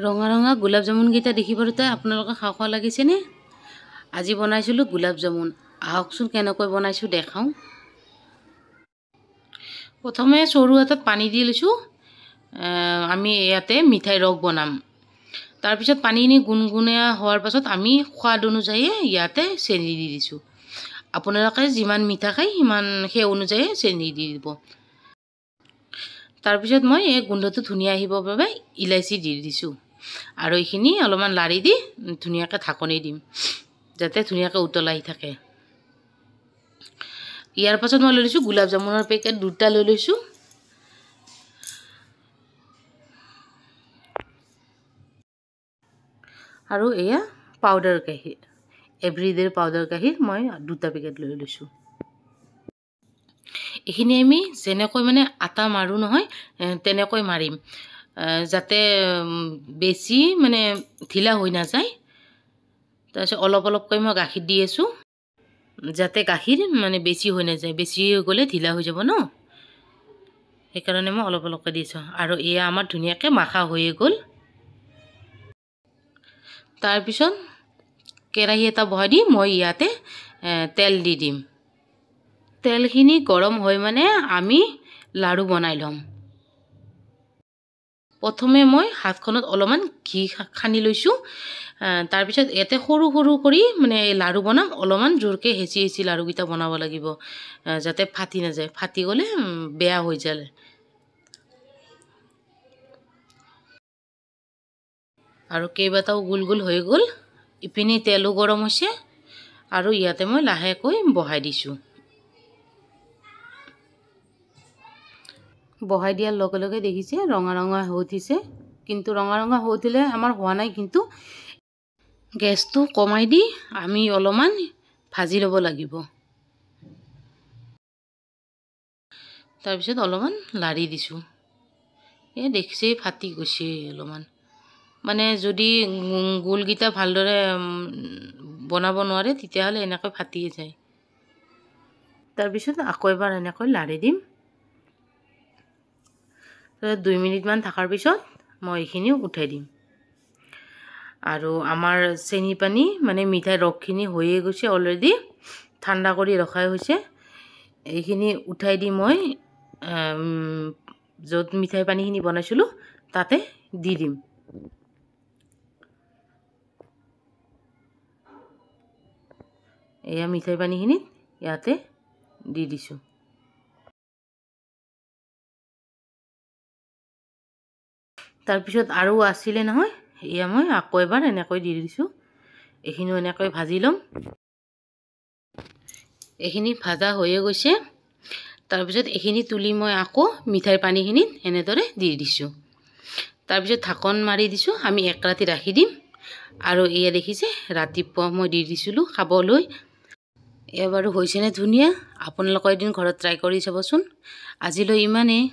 ৰঙা ৰঙা গোলাপ জামুন কেইটা দেখি পাৰোঁতে আপোনালোকে খাওঁ খাওঁ লাগিছেনে? আজি বনাইছিলোঁ গোলাপ জামুন। আহকচোন কেনেকৈ বনাইছোঁ দেখাওঁ। প্ৰথমে সৰু এটাত পানী দি লৈছোঁ। আমি ইয়াতে মিঠাই ৰস বনাম। তাৰপিছত পানীখিনি গুণগুণীয়া হোৱাৰ পাছত আমি সোৱাদ অনুযায়ী ইয়াতে চেনি দি দিছোঁ। আপোনালোকে যিমান মিঠা খায় সিমান সেই অনুযায়ী চেনি দি দিব। তাৰপিছত মই এই গোন্ধটো ধুনীয়া আহিবৰ বাবে ইলাচি দি দিছোঁ। আৰু এইখিনি অলপমান লাৰি দি ধুনীয়াকৈ ঢাকনি দিম যাতে ধুনীয়াকৈ উতল আহি থাকে। ইয়াৰ পাছত মই লৈ লৈছোঁ গোলাপ জামুনৰ পেকেট দুটা লৈ লৈছোঁ। আৰু এয়া পাউডাৰ গাখীৰ, এভৰিডেৰ পাউডাৰ গাখীৰ মই দুটা পেকেট লৈ লৈছোঁ। এইখিনি আমি যেনেকৈ আটা মাৰোঁ নহয় তেনেকৈ মাৰিম যাতে বেছি ঢিলা হৈ নাযায়। তাৰপিছত অলপ অলপকৈ মই গাখীৰ দি আছোঁ যাতে গাখীৰ বেছি হৈ নাযায়, বেছি হৈ গ'লে ঢিলা হৈ যাব ন, সেইকাৰণে মই অলপ অলপকৈ দিছোঁ। আৰু এয়া আমাৰ ধুনীয়াকৈ মাখা হৈয়ে গ'ল। তাৰপিছত কেৰাহী এটা বহাই দি মই ইয়াতে তেল দি দিম। তেলখিনি গৰম হৈ আমি লাড়ু বনাই ল'ম। প্ৰথমে মই হাতখনত অলপমান ঘি সানি লৈছোঁ। তাৰপিছত ইয়াতে সৰু সৰু কৰি লাড়ু বনাম। অলপমান জোৰকৈ হেঁচি হেঁচি লাড়ুকেইটা বনাব লাগিব যাতে ফাটি নাযায়, ফাটি গ'লে বেয়া হৈ যায়। আৰু কেইবাটাও গোল গোল হৈ গ'ল। ইপিনে তেলো গৰম হৈছে আৰু ইয়াতে মই লাহেকৈ বহাই দিছোঁ। বহাই দিয়াৰ লগে লগে দেখিছে ৰঙা ৰঙা হৈ উঠিছে, কিন্তু ৰঙা ৰঙা হৈ উঠিলে আমাৰ হোৱা নাই। কিন্তু গেছটো কমাই দি আমি অলপমান ভাজি ল'ব লাগিব। তাৰপিছত অলপমান লাৰি দিছোঁ। এই দেখিছে ফাটি গৈছে অলপমান। যদি গোলকেইটা ভালদৰে বনাব নোৱাৰে তেতিয়াহ'লে এনেকৈ ফাটিয়ে যায়। তাৰপিছত আকৌ এবাৰ এনেকৈ লাৰি দিম। 2 মিনিটমান থকাৰ পিছত মই এইখিনি উঠাই দিম। আৰু আমাৰ চেনি পানী মিঠাই ৰসখিনি হৈয়ে গৈছে অলৰেডি, ঠাণ্ডা কৰি ৰখাই হৈছে। এইখিনি উঠাই দি মই য'ত মিঠাই পানীখিনি বনাইছিলোঁ তাতে দি দিম। এয়া মিঠাই পানীখিনি ইয়াতে দি দিছোঁ। তাৰপিছত আৰু আছিলে নহয়, এয়া মই আকৌ এবাৰ এনেকৈ দি দিছোঁ। এইখিনিও এনেকৈ ভাজি ল'ম। এইখিনি ভাজা হৈয়ে গৈছে। তাৰপিছত এইখিনি তুলি মই আকৌ মিঠাই পানীখিনিত এনেদৰে দি দিছোঁ। তাৰপিছত ঢাকন মাৰি দিছোঁ। আমি এক ৰাতি ৰাখি দিম। আৰু এয়া দেখিছে ৰাতিপুৱা মই দি দিছিলোঁ খাবলৈ। এয়া বাৰু হৈছেনে ধুনীয়া। আপোনালোকে এদিন ঘৰত ট্ৰাই কৰি চাবচোন। আজিলৈ ইমানেই।